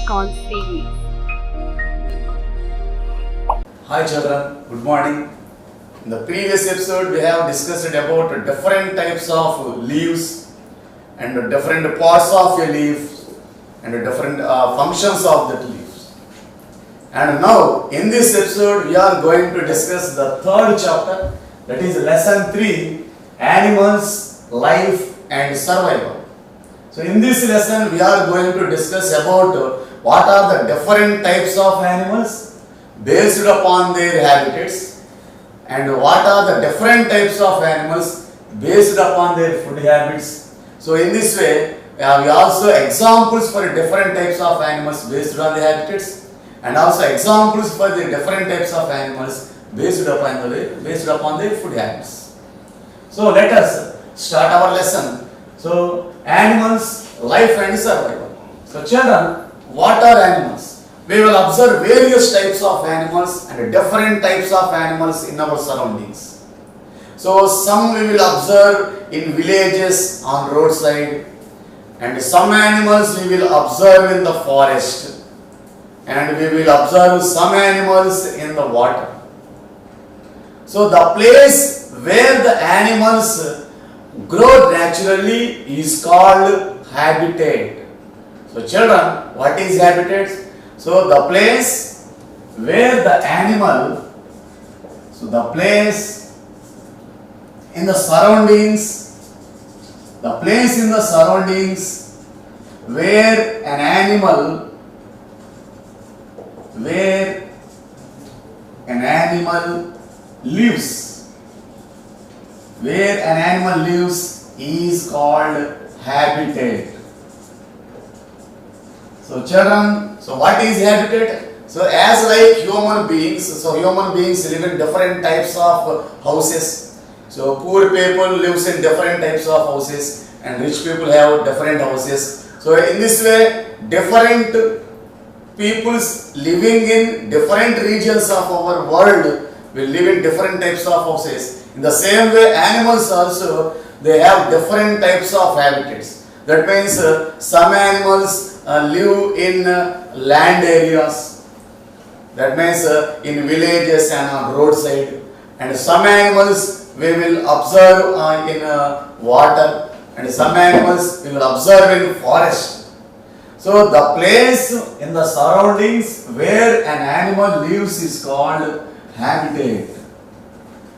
Icon series. Hi children, good morning. In the previous episode we have discussed about different types of leaves and different parts of a leaf and different functions of that leaves. And now in this episode we are going to discuss the third chapter, that is lesson 3, animals, life and survival. So in this lesson we are going to discuss about what are the different types of animals based upon their habitats and what are the different types of animals based upon their food habits. So in this way we also examples for different types of animals based on the habitats and also examples for the different types of animals based upon their food habits. So let us start our lesson. So animals, life and survival. So children, what are animals? We will observe various types of animals and different types of animals in our surroundings. So some we will observe in villages on roadside, and some animals we will observe in the forest, and we will observe some animals in the water. So the place where the animals grow naturally is called habitat. So children, what is habitat? So the place where the animal, so the place in the surroundings, where an animal lives is called habitat. So children, so what is habitat? So as like human beings, so human beings live in different types of houses. So poor people lives in different types of houses and rich people have different houses. So in this way, different peoples living in different regions of our world will live in different types of houses. In the same way, animals also, they have different types of habitats. That means some animals live in land areas. That means in villages and on roadside. And some animals we will observe in water, and some animals we will observe in forest. So the place in the surroundings where an animal lives is called habitat.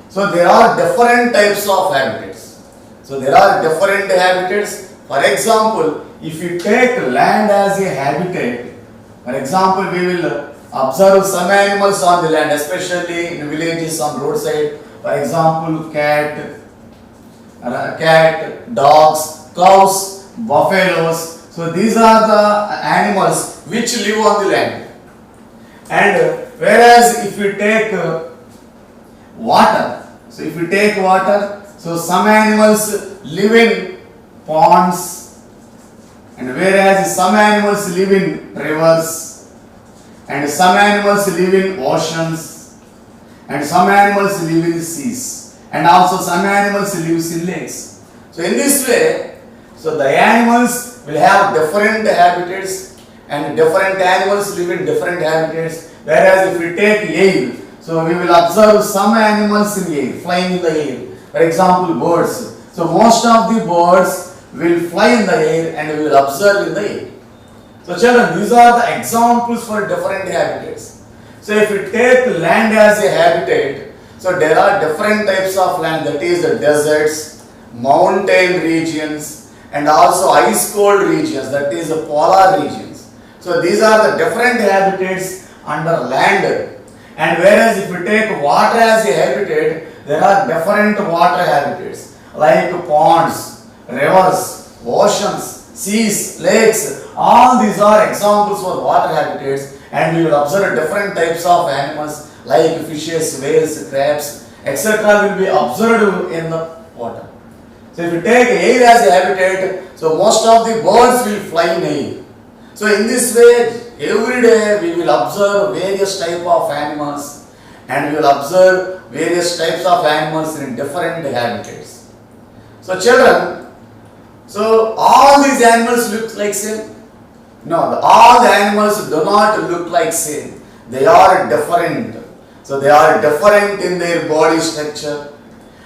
So there are different types of habitats. So there are different habitats. For example, if you take land as a habitat, for example, we will observe some animals on the land, especially in villages on roadside. For example, cat, dogs, cows, buffaloes. So these are the animals which live on the land. And whereas if you take water, so some animals live in ponds, and whereas some animals live in rivers, and some animals live in oceans, and some animals live in seas, and also some animals live in lakes. So in this way, so the animals will have different habitats and different animals live in different habitats. Whereas if we take air, so we will observe some animals in air, flying in the air. For example, birds. So most of the birds will fly in the air and we will observe in the air. So children, these are the examples for different habitats. So if we take land as a habitat, so there are different types of land, that is the deserts, mountain regions, and also ice cold regions, that is the polar regions. So these are the different habitats under land. And whereas if we take water as a habitat, there are different water habitats like ponds, rivers, oceans, seas, lakes. All these are examples for water habitats, and we will observe different types of animals like fishes, whales, crabs, etc. will be observed in the water. So if you take air as a habitat, so most of the birds will fly in air. So in this way, every day we will observe various types of animals, and we will observe various types of animals in different habitats. So children, so all these animals look like same. No, all the animals do not look like same. They are different. So they are different in their body structure,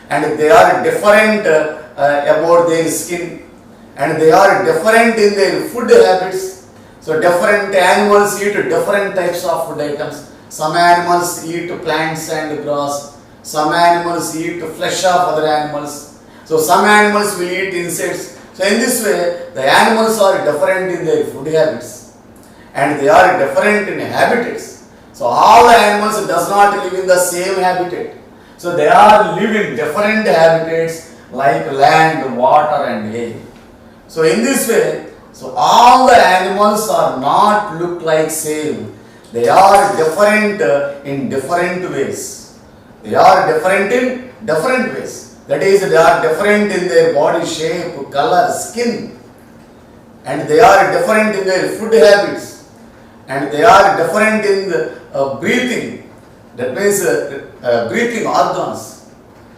and they are different about their skin, and they are different in their food habits. So different animals eat different types of food items. Some animals eat plants and grass. Some animals eat flesh of other animals. So some animals will eat insects. So in this way, the animals are different in their food habits, and they are different in habitats. So all the animals does not live in the same habitat. So they are live in different habitats like land, water and air. So in this way, so all the animals are not look like same. They are different in different ways. They are different in different ways. That is, they are different in their body shape, color, skin, and they are different in their food habits, and they are different in the breathing. That means breathing organs.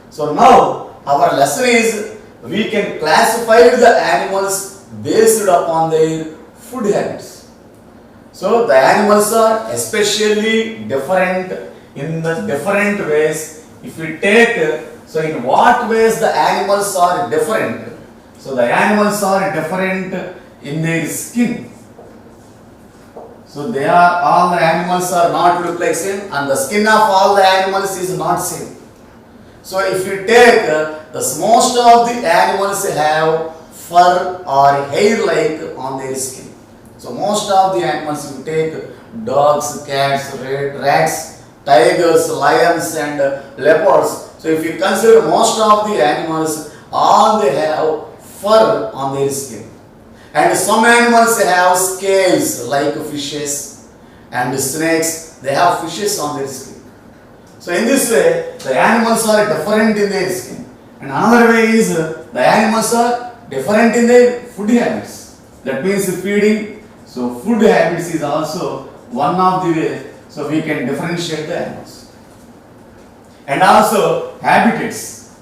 So now our lesson is we can classify the animals based upon their food habits. So the animals are especially different in the different ways. If we take so in what ways the animals are different? So the animals are different in their skin. So they are, all the animals are not look like same, and the skin of all the animals is not same. So if you take the most of the animals have fur or hair like on their skin. So most of the animals, you take dogs, cats, rats, tigers, lions and leopards. So if you consider most of the animals, all they have fur on their skin. And some animals have scales like fishes and snakes. They have fishes on their skin. So in this way, the animals are different in their skin. And another way is the animals are different in their food habits. That means feeding. So food habits is also one of the way. So we can differentiate the animals. And also habitats.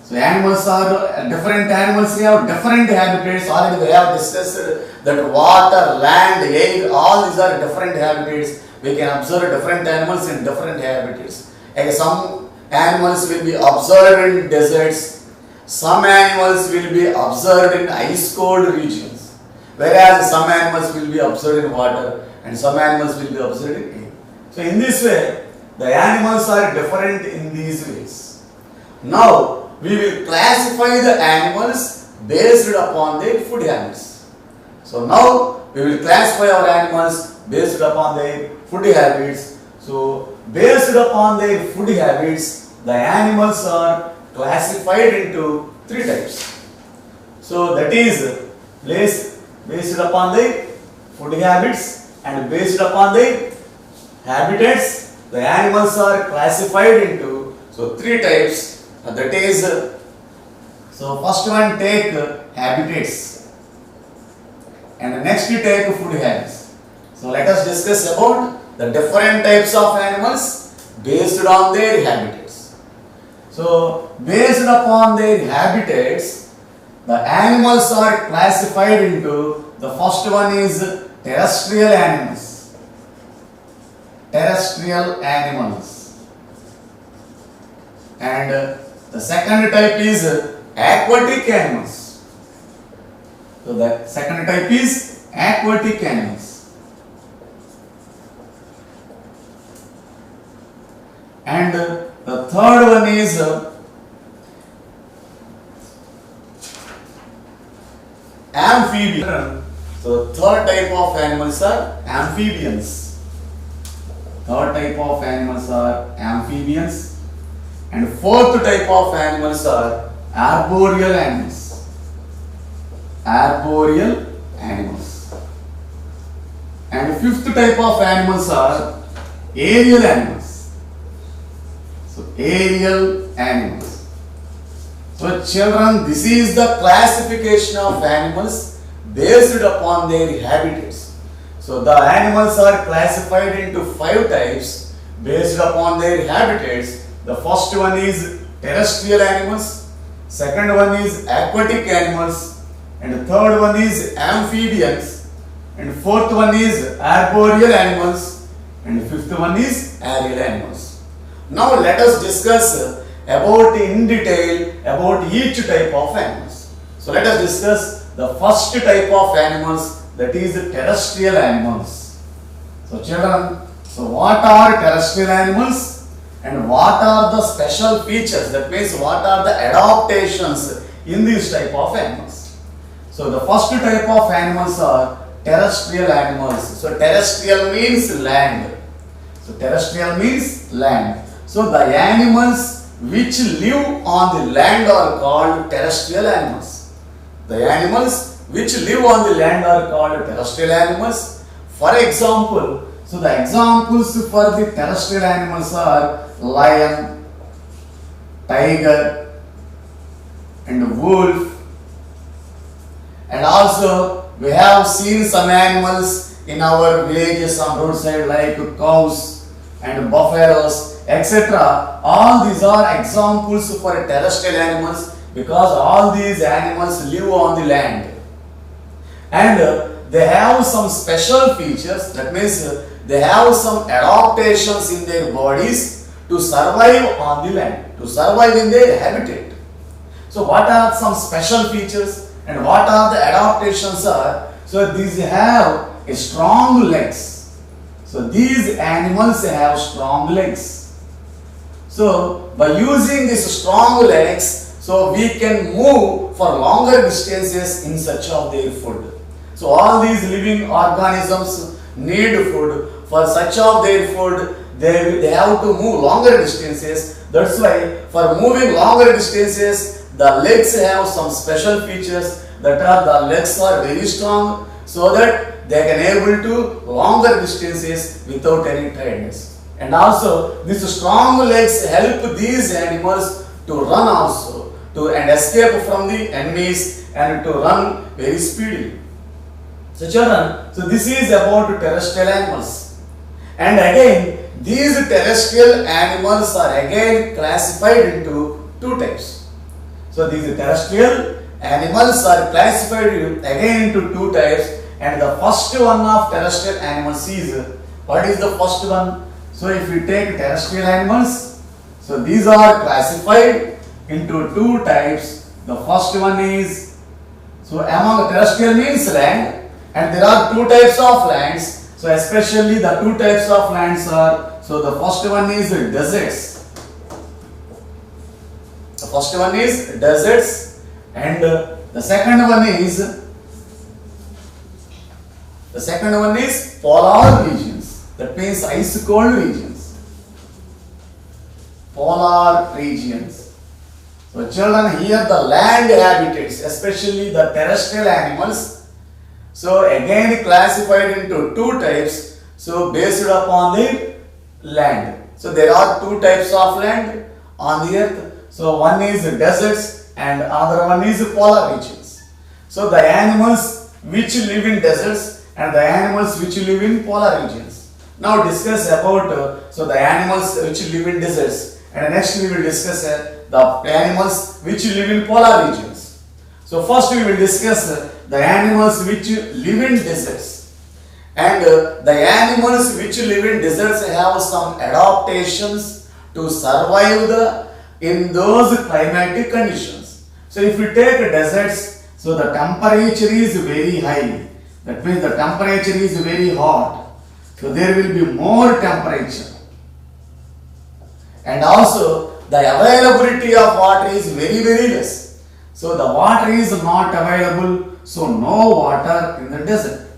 So animals are different animals have different habitats. Already we have discussed that water, land, air, all these are different habitats. We can observe different animals in different habitats. And some animals will be observed in deserts. Some animals will be observed in ice cold regions. Whereas some animals will be observed in water and some animals will be observed in air. So in this way, the animals are different in these ways. Now, we will classify the animals based upon their food habits. So now, we will classify our animals based upon their food habits. So, based upon their food habits, the animals are classified into three types. So, that is based upon their food habits and based upon their habitats. The animals are classified into three types. That is, so first one take habitats, and the next you take food habits. So let us discuss about the different types of animals based on their habitats. So based upon their habitats, the animals are classified into, the first one is terrestrial animals. Terrestrial animals, and the second type is aquatic animals. So the second type is aquatic animals, and the third one is amphibian. So third type of animals are amphibians. Third type of animals are amphibians, and fourth type of animals are arboreal animals. Arboreal animals. And fifth type of animals are aerial animals. So aerial animals. So children, this is the classification of animals based upon their habitats. So the animals are classified into 5 types based upon their habitats. The first one is terrestrial animals, second one is aquatic animals, and the third one is amphibians, and fourth one is arboreal animals, and fifth one is aerial animals. Now let us discuss about in detail about each type of animals. So let us discuss the first type of animals, that is terrestrial animals. So children, so what are terrestrial animals and what are the special features, that means what are the adaptations in this type of animals? So the first type of animals are terrestrial animals. So terrestrial means land. So terrestrial means land. So the animals which live on the land are called terrestrial animals. The animals which live on the land are called terrestrial animals. For example, so the examples for the terrestrial animals are lion, tiger, and wolf. And also we have seen some animals in our villages on roadside like cows and buffaloes, etc. All these are examples for terrestrial animals because all these animals live on the land. And they have some special features, that means they have some adaptations in their bodies to survive on the land, to survive in their habitat. So what are some special features and what are the adaptations are? So these have a strong legs. So these animals have strong legs. So by using these strong legs, so we can move for longer distances in search of their food. So all these living organisms need food. For search of their food, they have to move longer distances. That's why for moving longer distances, the legs have some special features, that are the legs are very strong so that they can able to longer distances without any tiredness. And also these strong legs help these animals to run also, and escape from the enemies and to run very speedily. So children, so this is about terrestrial animals. And again, these terrestrial animals are again classified into two types. So these terrestrial animals are classified again into two types, and the first one of terrestrial animals is, what is the first one? So if we take terrestrial animals, so these are classified into two types. The first one is, so among terrestrial means land, and there are two types of lands. So especially the two types of lands are, so the first one is deserts. The first one is deserts, and the second one is polar regions. That means ice cold regions. Polar regions. So children, here the land habitats, especially the terrestrial animals, so again classified into two types, so based upon the land. So there are two types of land on the earth. So one is deserts and other one is polar regions. So the animals which live in deserts and the animals which live in polar regions. Now discuss about so the animals which live in deserts, and next we will discuss the animals which live in polar regions. So first we will discuss the animals which live in deserts. And the animals which live in deserts have some adaptations to survive in those climatic conditions. So if we take deserts, so the temperature is very high. That means the temperature is very hot. So there will be more temperature. And also the availability of water is very less. So the water is not available, so no water in the desert.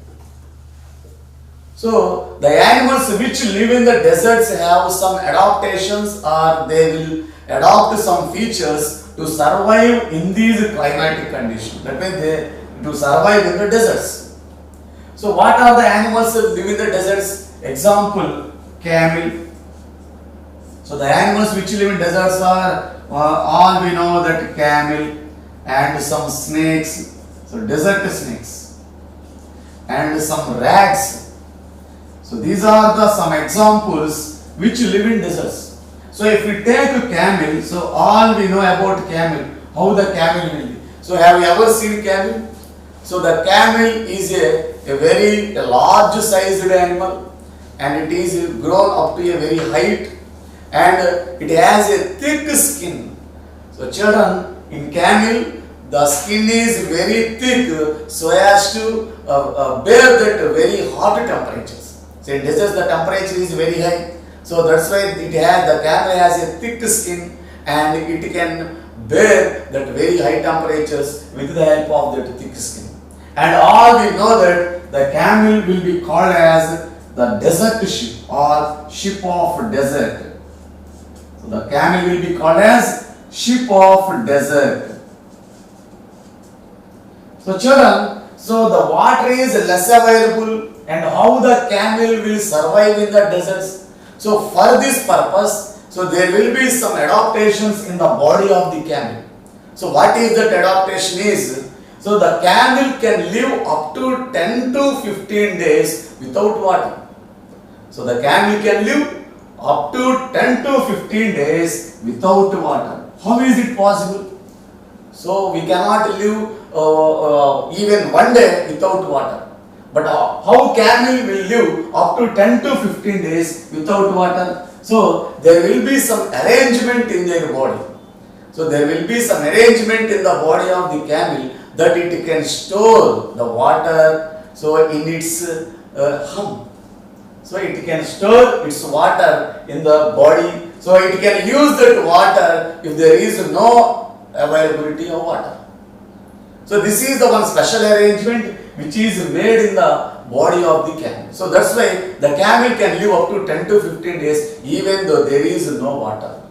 So the animals which live in the deserts have some adaptations, or they will adopt some features to survive in these climatic conditions. That means they to survive in the deserts. So what are the animals that live in the deserts? Example, camel. So the animals which live in deserts are all we know that camel, and some snakes, so desert snakes, and some rags. So these are the some examples which live in deserts. So if we take a camel, so all we know about camel, how the camel will be. So have you ever seen camel? So the camel is a very large sized animal, and it is grown up to a very height, and it has a thick skin. So children, in camel, the skin is very thick so as to bear that very hot temperatures. So in deserts the temperature is very high. So that's why the camel has a thick skin, and it can bear that very high temperatures with the help of that thick skin. And all we know that the camel will be called as the desert ship or ship of desert. So the camel will be called as ship of desert. So children, so the water is less available, and how the camel will survive in the deserts? So for this purpose, so there will be some adaptations in the body of the camel. So what is that adaptation is? So the camel can live up to 10 to 15 days without water. So the camel can live up to 10 to 15 days without water. How is it possible? So we cannot live even one day without water. But how camel will live up to 10 to 15 days without water? So there will be some arrangement in their body. So there will be some arrangement in the body of the camel that it can store the water, so in its hump. So it can store its water in the body. So it can use that water if there is no availability of water. So this is the one special arrangement which is made in the body of the camel. So that's why the camel can live up to 10 to 15 days even though there is no water.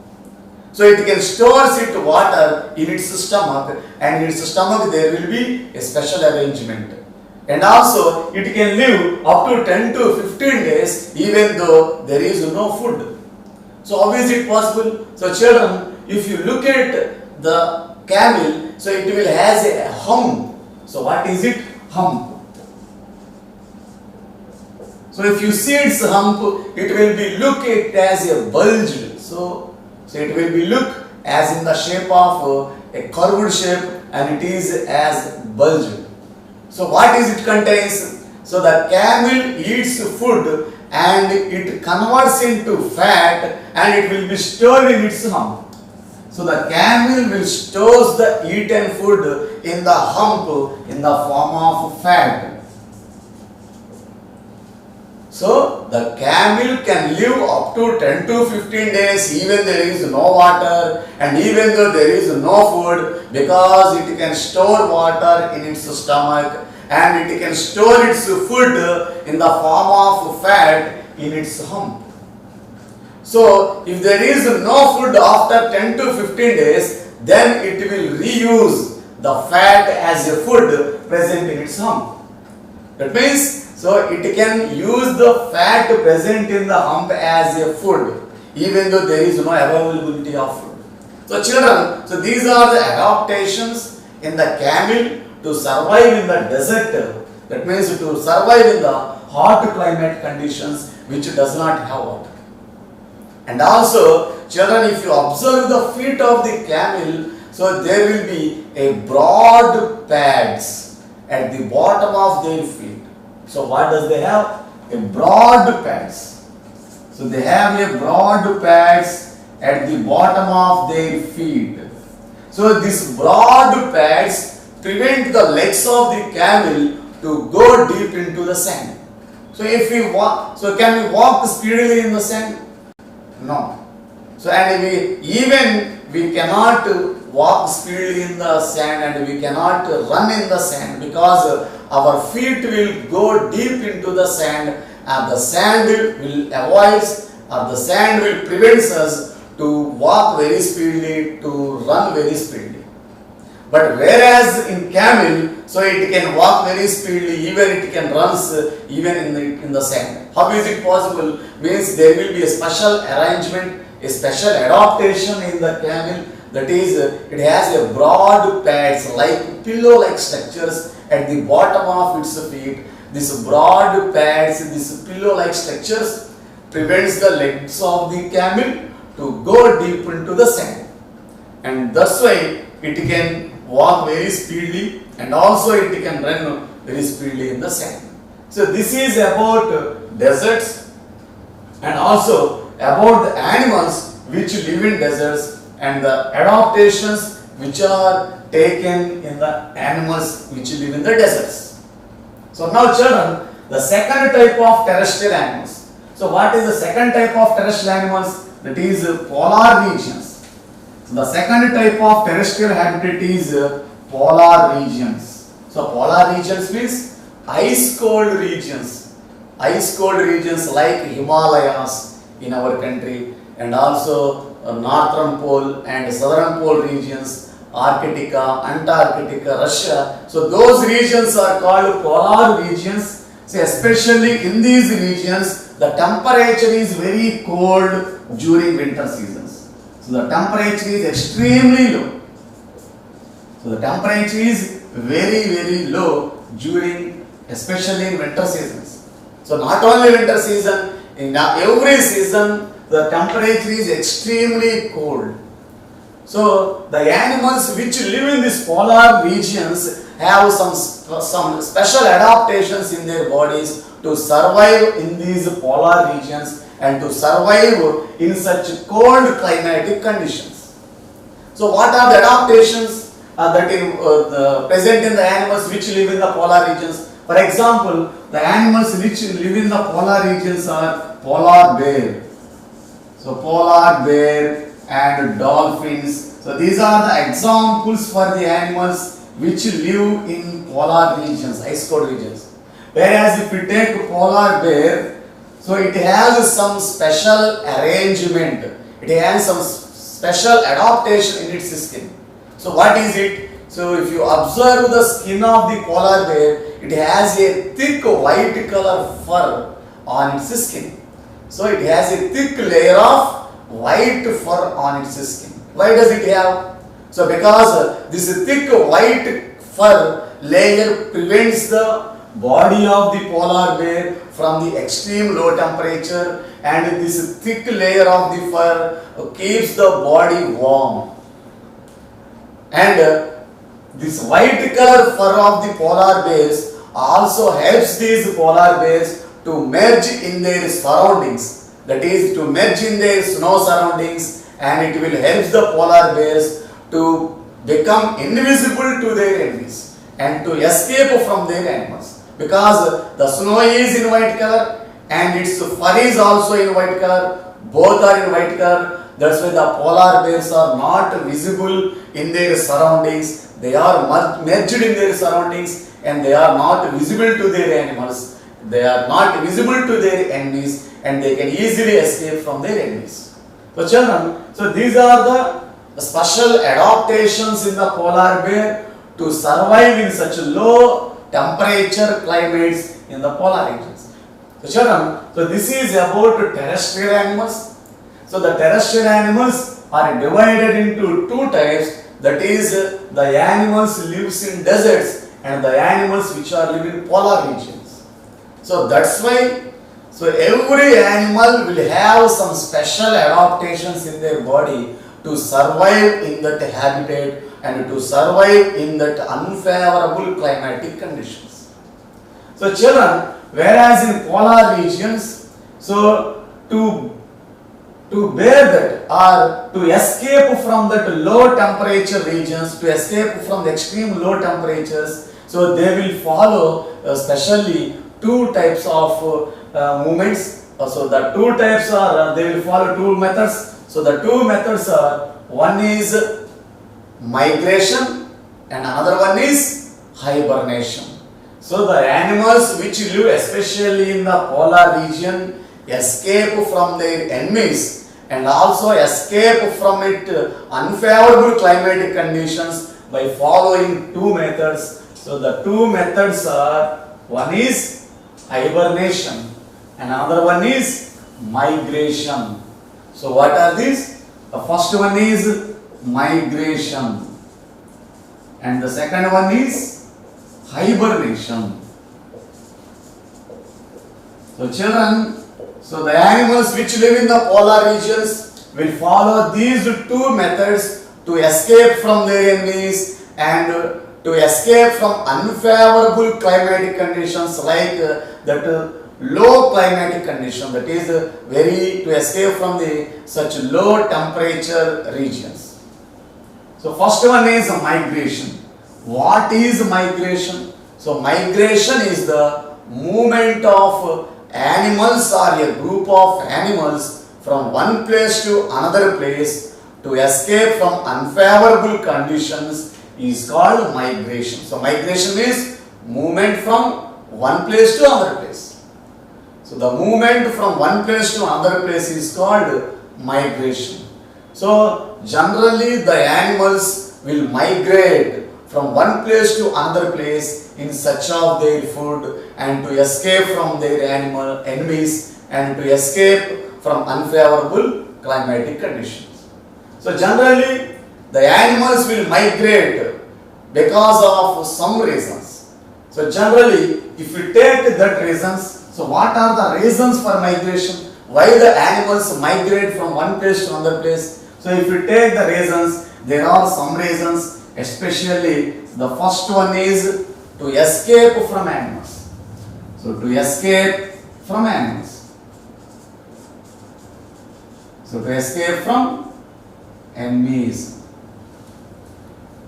So it can store its water in its stomach, and in its stomach there will be a special arrangement. And also it can live up to 10 to 15 days even though there is no food. So how is it possible? So children, if you look at the camel, so it will has a hump. So what is it? Hump. So if you see its hump, it will be look it as a bulge. So it will be look as in the shape of a curved shape, and it is as bulge. So what is it contains? So the camel eats food and it converts into fat, and it will be stored in its hump. So the camel will store the eaten food in the hump in the form of fat. So the camel can live up to 10 to 15 days even there is no water, and even though there is no food, because it can store water in its stomach, and it can store its food in the form of fat in its hump. So if there is no food after 10 to 15 days, then it will reuse the fat as a food present in its hump. That means, so it can use the fat present in the hump as a food even though there is no availability of food. So children, so these are the adaptations in the camel to survive in the desert. That means to survive in the hot climate conditions which does not have water. And also children, if you observe the feet of the camel, so there will be a broad pads at the bottom of their feet. So what does they have? A broad pads. So they have a broad pads at the bottom of their feet. So these broad pads prevent the legs of the camel to go deep into the sand. So if we walk, so can we walk speedily in the sand? No. So and we cannot walk speedily in the sand, and we cannot run in the sand because our feet will go deep into the sand, and the sand will avoid, or the sand will prevent us to walk very speedily, to run very speedily. But whereas in camel, so it can walk very speedily, even it can run even in the sand. How is it possible? Means there will be a special arrangement, a special adaptation in the camel. That is, it has a broad pads like pillow-like structures at the bottom of its feet. This broad pads, this pillow-like structures prevents the legs of the camel to go deep into the sand, and thus why it can walk very speedily, and also it can run very speedily in the sand. So this is about deserts and also about the animals which live in deserts and the adaptations which are taken in the animals which live in the deserts. So now children, the second type of terrestrial animals. So what is the second type of terrestrial animals? That is polar regions. So the second type of terrestrial habitat is polar regions. So polar regions means ice cold regions. Ice cold regions like Himalayas in our country and also northern pole and southern pole regions, Arctica, Antarctica, Russia. So those regions are called polar regions. So especially in these regions, the temperature is very cold during winter seasons. So the temperature is extremely low. So the temperature is very low during, especially in winter seasons. So not only winter season, in every season the temperature is extremely cold. So the animals which live in these polar regions have some special adaptations in their bodies to survive in these polar regions and to survive in such cold climatic conditions. So what are the adaptations that are present in the animals which live in the polar regions? For example, the animals which live in the polar regions are polar bear. So polar bear and dolphins. So these are the examples for the animals which live in polar regions, ice cold regions. Whereas if you take polar bear, so it has some special arrangement. It has some special adaptation in its skin. So what is it? So if you observe the skin of the polar bear, it has a thick white color fur on its skin. So it has a thick layer of white fur on its skin. Why does it have? So because this thick white fur layer prevents the body of the polar bear from the extreme low temperature, and this thick layer of the fur keeps the body warm. And this white color fur of the polar bears also helps these polar bears to merge in their surroundings, that is to merge in their snow surroundings, and it will help the polar bears to become invisible to their enemies and to escape from their animals, because the snow is in white color and its fur is also in white color, both are in white color. That's why the polar bears are not visible in their surroundings. They are merged in their surroundings and they are not visible to their animals. They are not visible to their enemies and they can easily escape from their enemies. So children, so these are the special adaptations in the polar bear to survive in such low temperature climates in the polar regions. So children, so this is about terrestrial animals. So the terrestrial animals are divided into two types, that is the animals lives in deserts and the animals which are live in polar regions. So that's why, so every animal will have some special adaptations in their body to survive in that habitat and to survive in that unfavorable climatic conditions. So children, whereas in polar regions, so to bear that or to escape from that low temperature regions, to escape from the extreme low temperatures, so they will follow especially two types of movements. So the two types are, they will follow two methods. So the two methods are, one is migration and another one is hibernation. So the animals which live especially in the polar region escape from their enemies and also escape from it unfavorable climatic conditions by following two methods. So the two methods are, one is hibernation and another one is migration. So what are these? The first one is migration and the second one is hibernation. So children, so the animals which live in the polar regions will follow these two methods to escape from their enemies and to escape from unfavorable climatic conditions like low climatic condition, that is to escape from the such low temperature regions. So first one is migration. What is migration? So migration is the movement of animals or a group of animals from one place to another place to escape from unfavorable conditions is called migration. So migration is movement from one place to another place. So the movement from one place to another place is called migration. So generally the animals will migrate from one place to another place in search of their food and to escape from their animal enemies and to escape from unfavorable climatic conditions. So generally the animals will migrate because of some reasons. So generally if we take that reasons, so what are the reasons for migration? Why the animals migrate from one place to another place? So if we take the reasons, there are some reasons, especially the first one is to escape from animals. So to escape from animals. So to escape from enemies.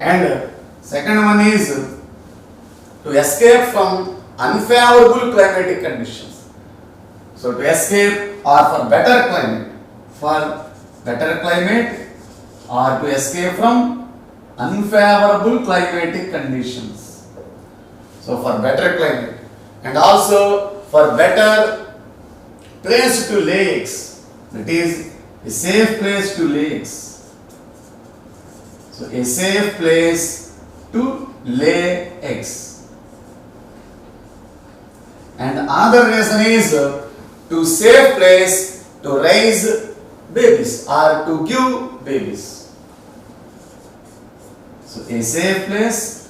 And second one is to escape from unfavorable climatic conditions. So to escape or for better climate or to escape from unfavorable climatic conditions. So for better climate and also for better place to lay eggs, that is a safe place to lay eggs. So a safe place to lay eggs. And another reason is to safe place to raise babies or to give babies. So a safe place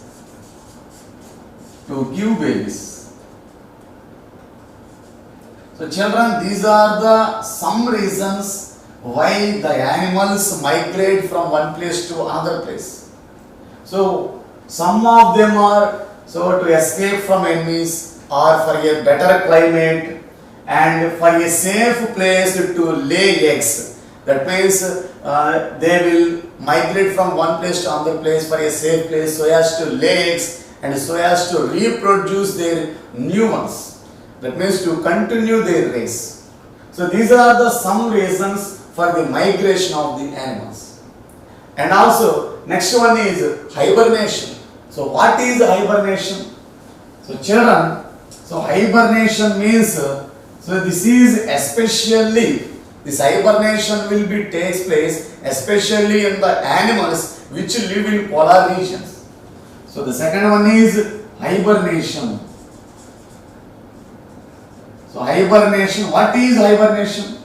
to give babies. So children, these are the some reasons why the animals migrate from one place to another place. So some of them are so to escape from enemies or for a better climate and for a safe place to lay eggs. That means they will migrate from one place to another place for a safe place so as to lay eggs and so as to reproduce their new ones. That means to continue their race. So these are the some reasons for the migration of the animals. And also next one is hibernation. So what is hibernation? So children, so hibernation means, so this is especially, this hibernation will be takes place especially in the animals which live in polar regions. So the second one is hibernation. So hibernation, what is hibernation?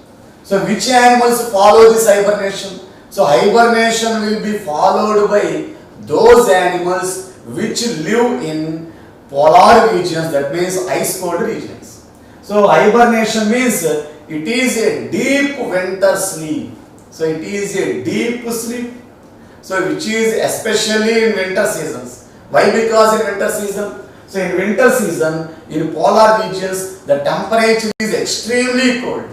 So which animals follow this hibernation? So hibernation will be followed by those animals which live in polar regions, that means ice cold regions. So hibernation means it is a deep winter sleep. So it is a deep sleep. So which is especially in winter seasons. Why? Because in winter season, so in winter season in polar regions the temperature is extremely cold.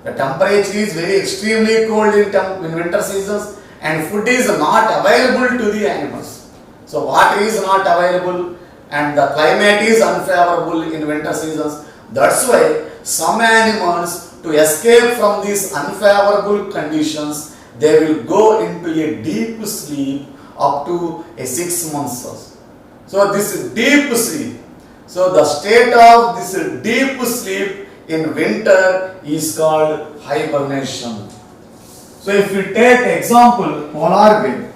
The temperature is very extremely cold in winter seasons and food is not available to the animals. So water is not available and the climate is unfavorable in winter seasons. That's why some animals, to escape from these unfavorable conditions, they will go into a deep sleep up to 6 months. So this deep sleep, so the state of this deep sleep in winter is called hibernation. So if we take example polar bear,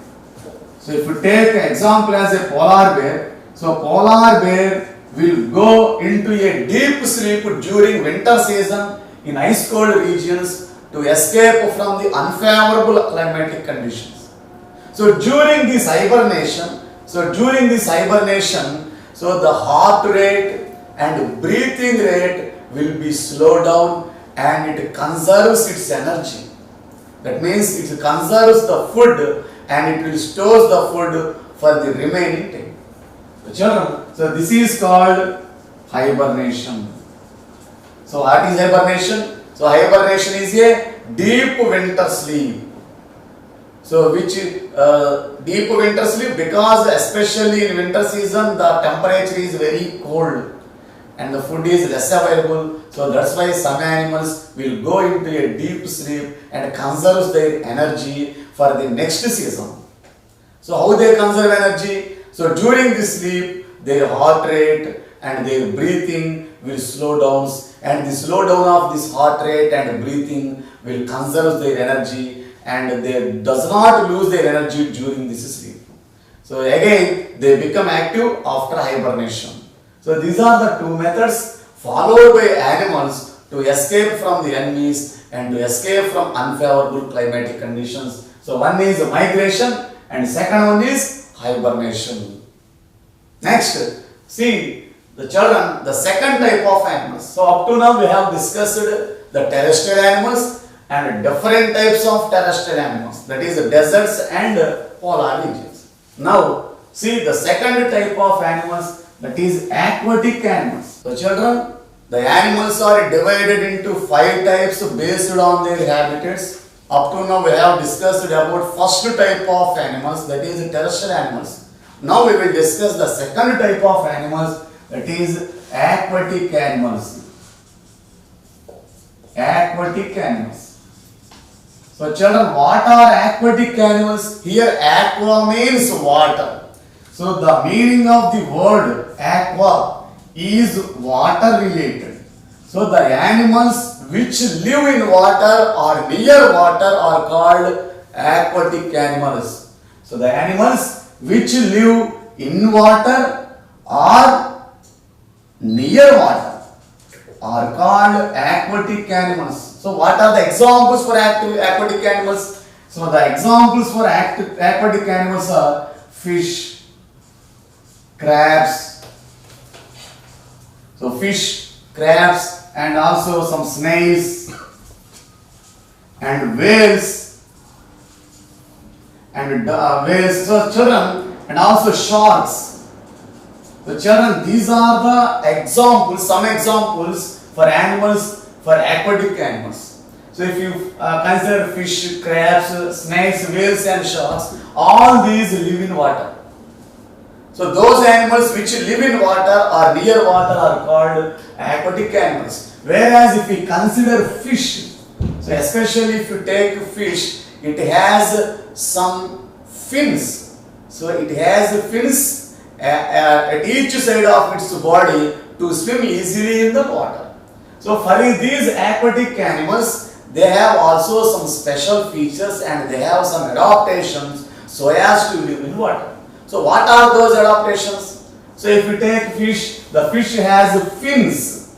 so if we take example as a polar bear, so polar bear will go into a deep sleep during winter season in ice cold regions to escape from the unfavorable climatic conditions. So during this hibernation, so the heart rate and breathing rate will be slowed down and it conserves its energy. That means it conserves the food and it will store the food for the remaining time. Children, so this is called hibernation. So what is hibernation? So hibernation is a deep winter sleep. So which deep winter sleep, because especially in winter season the temperature is very cold and the food is less available. So that's why some animals will go into a deep sleep and conserve their energy for the next season. So how they conserve energy? So during this sleep, their heart rate and their breathing will slow down, and the slow down of this heart rate and breathing will conserve their energy, and they does not lose their energy during this sleep. So again, they become active after hibernation. So these are the two methods followed by animals to escape from the enemies and to escape from unfavorable climatic conditions. So one is migration and second one is hibernation. Next, see the children, the second type of animals. So up to now we have discussed the terrestrial animals and different types of terrestrial animals, that is deserts and polar regions. Now see the second type of animals, that is aquatic animals. So children, the animals are divided into 5 types based on their habitats. Up to now we have discussed about first type of animals, that is terrestrial animals. Now we will discuss the second type of animals, that is aquatic animals. Aquatic animals. So children, what are aquatic animals? Here aqua means water. So the meaning of the word aqua is water related. So the animals which live in water or near water are called aquatic animals. So the animals which live in water or near water are called aquatic animals. So what are the examples for aquatic animals? So the examples for aquatic animals are fish, crabs. So fish, crabs, and also some snails and whales and whales. So children, and also sharks. So children, these are the examples, some examples for animals, for aquatic animals. So if you consider fish, crabs, snakes, whales and sharks, all these live in water. So those animals which live in water or near water are called aquatic animals. Whereas if we consider fish, so especially if you take fish, it has some fins. So it has fins at each side of its body to swim easily in the water. So for these aquatic animals, they have also some special features and they have some adaptations so as to live in water. So what are those adaptations? So if you take fish, the fish has fins.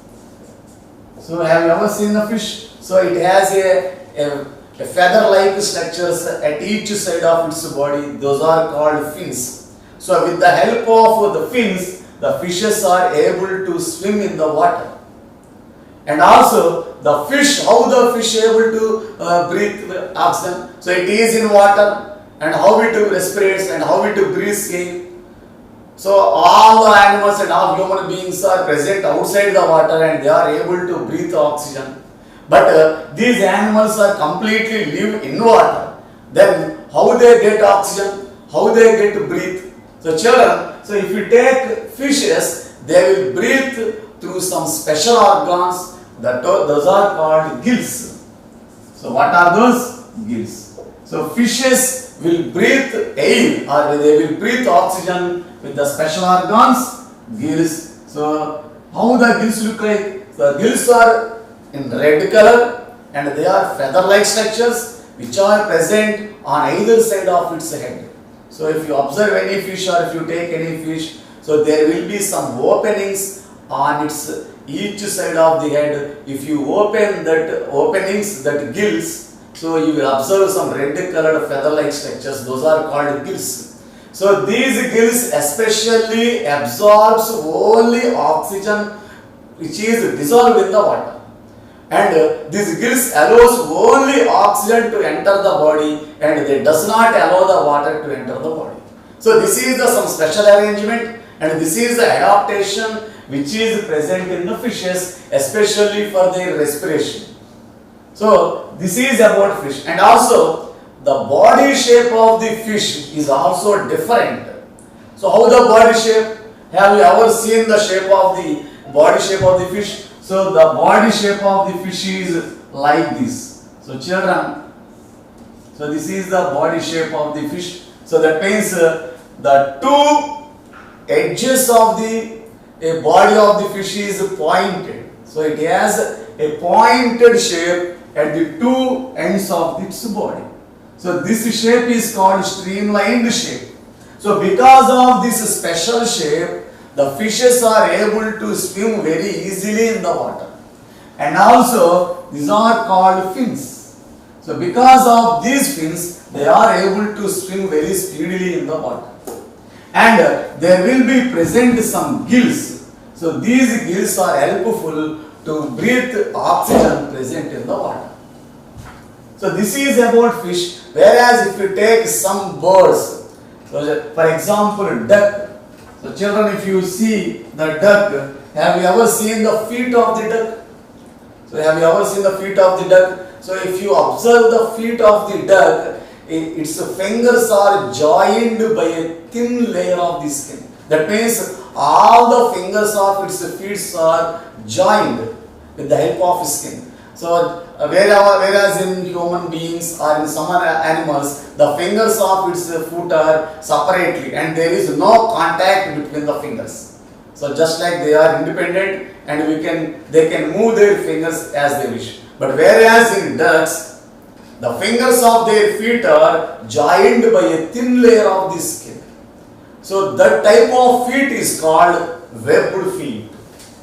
So have you ever seen the fish? So it has a feather-like structures at each side of its body. Those are called fins. So with the help of the fins, the fishes are able to swim in the water. And also the fish, how the fish able to breathe oxygen? So it is in water. And how it respirates and how it breathes in. So all the animals and all human beings are present outside the water and they are able to breathe oxygen. But these animals are completely live in water. Then how they get oxygen? How they get to breathe? So children, so if you take fishes, they will breathe through some special organs. Those are called gills. So what are those? Gills. So fishes will breathe air or they will breathe oxygen with the special organs, gills. So how the gills look like? The gills are in red color and they are feather-like structures which are present on either side of its head. So if you observe any fish or if you take any fish, so there will be some openings on its each side of the head. If you open that openings, that gills, so you will observe some red colored feather-like structures. Those are called gills. So these gills especially absorbs only oxygen which is dissolved in the water. And these gills allows only oxygen to enter the body and they does not allow the water to enter the body. So this is some special arrangement And this is the adaptation which is present in the fishes, especially for their respiration. So this is about fish. And also the body shape of the fish is also different. So how the body shape? Have you ever seen the shape of the body shape of the fish? So the body shape of the fish is like this. So children, so this is the body shape of the fish. So that means the two edges of the body of the fish is pointed. So it has a pointed shape at the two ends of its body. So this shape is called streamlined shape. So because of this special shape, the fishes are able to swim very easily in the water. And also these are called fins. So because of these fins, they are able to swim very speedily in the water. And there will be present some gills. So these gills are helpful to breathe oxygen present in the water. So this is about fish. Whereas if you take some birds, so for example duck. So children, if you see the duck, have you ever seen the feet of the duck? So have you ever seen the feet of the duck? So if you observe the feet of the duck, its fingers are joined by a thin layer of the skin. That means all the fingers of its feet are joined with the help of skin. So whereas in human beings or in some other animals, the fingers of its foot are separately and there is no contact between the fingers. So just like they are independent and they can move their fingers as they wish. But whereas in ducks, the fingers of their feet are joined by a thin layer of the skin. So that type of feet is called webbed feet.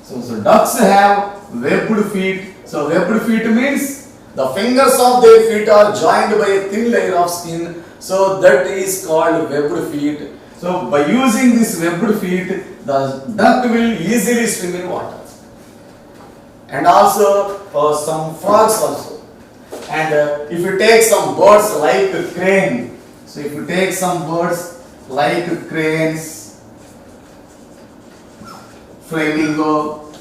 So ducks have webbed feet. So webbed feet means the fingers of their feet are joined by a thin layer of skin. So that is called webbed feet. So by using this webbed feet, the duck will easily swim in water. And also some frogs also. And if you take some birds like crane, so if you take some birds like cranes, flamingo.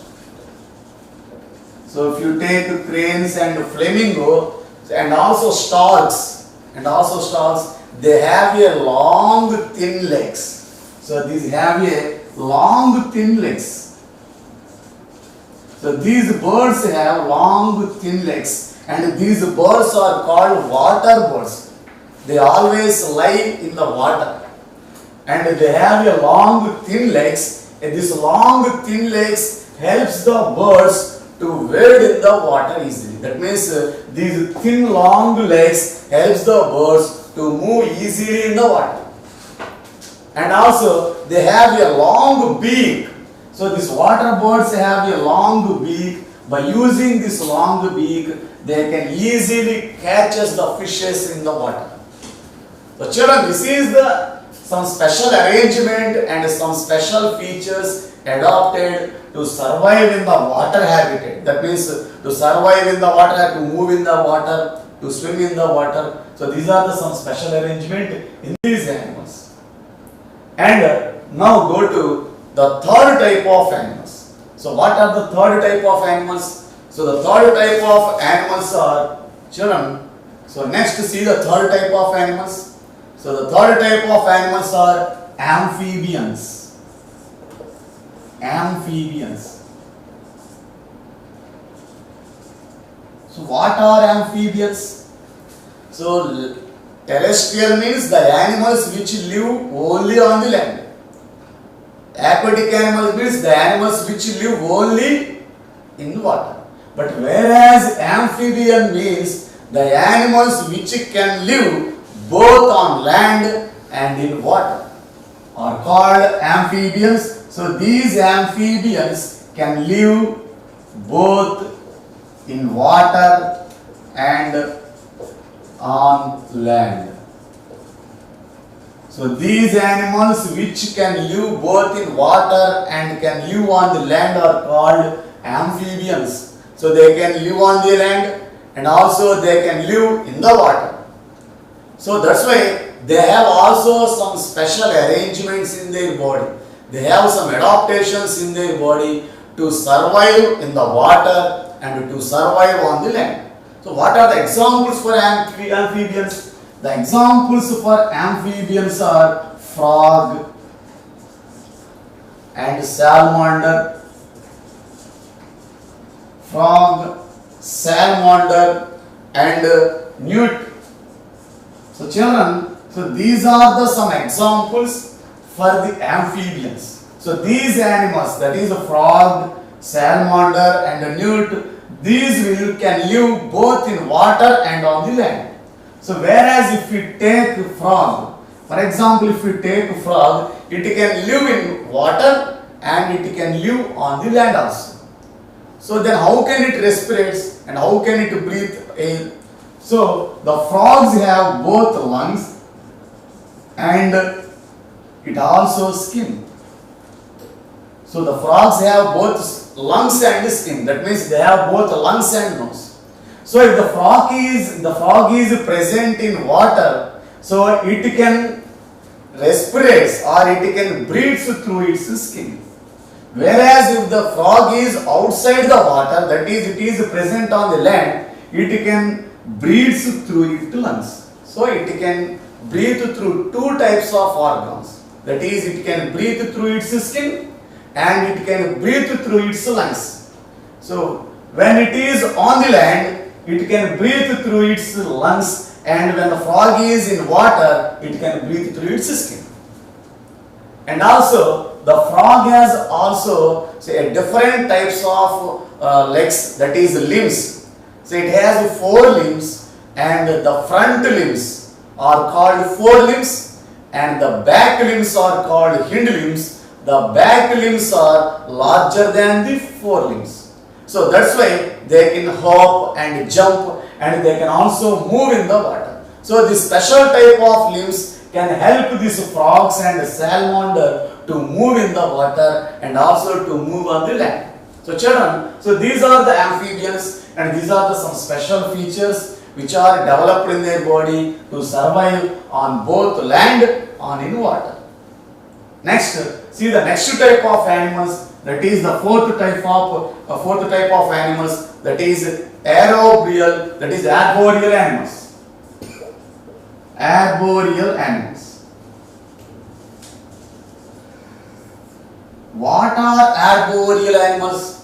So if you take cranes and flamingo and also storks, they have a long thin legs. So these have a long thin legs. So these birds have long thin legs and these birds are called water birds. They always lie in the water and they have a long thin legs, and this long thin legs helps the birds to wade in the water easily. That means these thin long legs helps the birds to move easily in the water. And also they have a long beak. So these water birds have a long beak. By using this long beak, they can easily catch the fishes in the water. So children, this is some special arrangement and some special features adopted to survive in the water habitat. That means to survive in the water, to move in the water, to swim in the water. So these are some special arrangement in these animals. And now go to the third type of animals. So what are the third type of animals? So the third type of animals are children. So next see the third type of animals. So the third type of animals are amphibians. Amphibians. So what are amphibians? So terrestrial means the animals which live only on the land. Aquatic animals means the animals which live only in water. But whereas amphibian means the animals which can live both on land and in water are called amphibians. So these amphibians can live both in water and on land. So these animals which can live both in water and can live on the land are called amphibians. So they can live on the land and also they can live in the water. So that's why they have also some special arrangements in their body. they have some adaptations in their body to survive in the water and to survive on the land. So what are the examples for amphibians? The examples for amphibians are frog and salamander. Frog, salamander and newt. So children, so these are the some examples for the amphibians. So these animals, that is a frog, salamander and a newt, these can live both in water and on the land. So whereas if we take frog, for example, if we take frog, it can live in water and it can live on the land also. So then how can it respirate and how can it breathe air? So the frogs have both lungs and it also skin. So the frogs have both lungs and skin. That means they have both lungs and nose. So if the frog is present in water, so it can respirate or it can breathe through its skin. Whereas if the frog is outside the water, that is it is present on the land, it can breathe through its lungs. So it can breathe through two types of organs. That is, it can breathe through its skin and it can breathe through its lungs. So when it is on the land, it can breathe through its lungs, and when the frog is in water, it can breathe through its skin. And also the frog has also say different types of legs, that is limbs. So it has 4 limbs, and the front limbs are called forelimbs and the back limbs are called hind limbs. The back limbs are larger than the forelimbs. So that's why they can hop and jump and they can also move in the water. So this special type of limbs can help these frogs and salamander to move in the water and also to move on the land. So children, so these are the amphibians and these are the some special features which are developed in their body to survive on both land and in water. Next, see the next type of animals, that is the fourth type of animals, that is arboreal, that is arboreal animals. Arboreal animals. What are arboreal animals?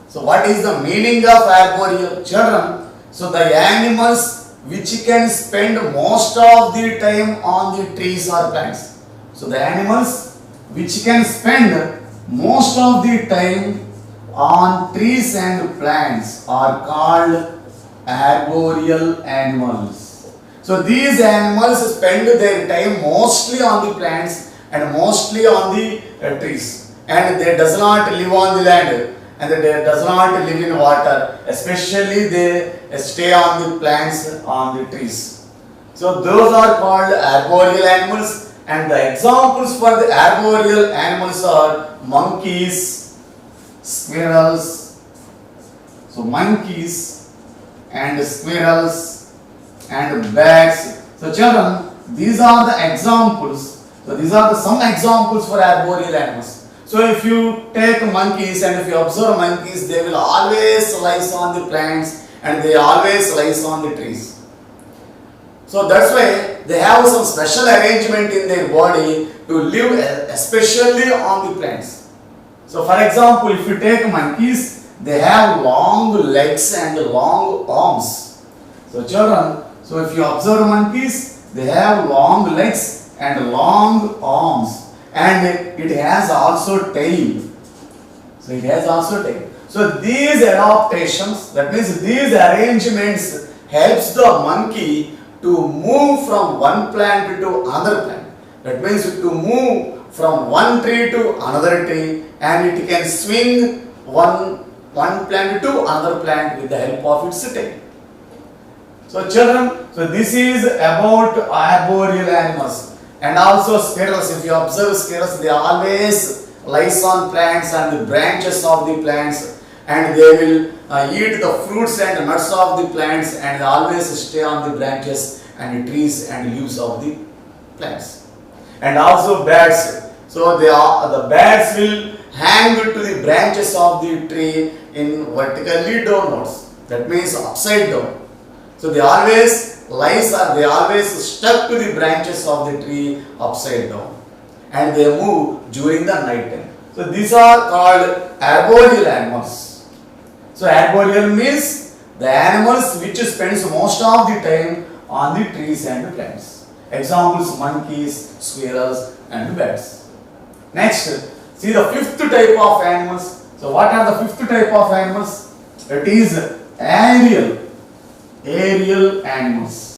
So what is the meaning of arboreal? Children, so the animals which can spend most of the time on the trees or plants. So the animals which can spend most of the time on trees and plants are called arboreal animals. So these animals spend their time mostly on the plants and mostly on the trees, and they does not live on the land and they does not live in water, especially they stay on the plants, on the trees. So those are called arboreal animals, and the examples for the arboreal animals are monkeys, squirrels. So monkeys and squirrels and bats. So children, these are the examples. So these are the some examples for arboreal animals. So if you take monkeys and if you observe monkeys, they will always lies on the plants and they always lies on the trees. So that's why they have some special arrangement in their body to live especially on the plants. So for example, if you take monkeys, they have long legs and long arms. So children, so if you observe monkeys, they have long legs and long arms, and it has also tail. So it has also tail. So these adaptations, that means these arrangements helps the monkey to move from one plant to another plant. That means to move from one tree to another tree, and it can swing one plant to another plant with the help of its tail. So children, so this is about arboreal animals. And also squirrels, if you observe squirrels, they always lies on plants and the branches of the plants, and they will eat the fruits and nuts of the plants, and they always stay on the branches and the trees and leaves of the plants. And also bats. So the birds will hang to the branches of the tree in vertically downwards. That means upside down. So they always they always stuck to the branches of the tree upside down, and they move during the night time. So these are called arboreal animals. So arboreal means the animals which spends most of the time on the trees and plants. Examples: monkeys, squirrels, and bats. Next, see the fifth type of animals. So what are the fifth type of animals? It is aerial animals.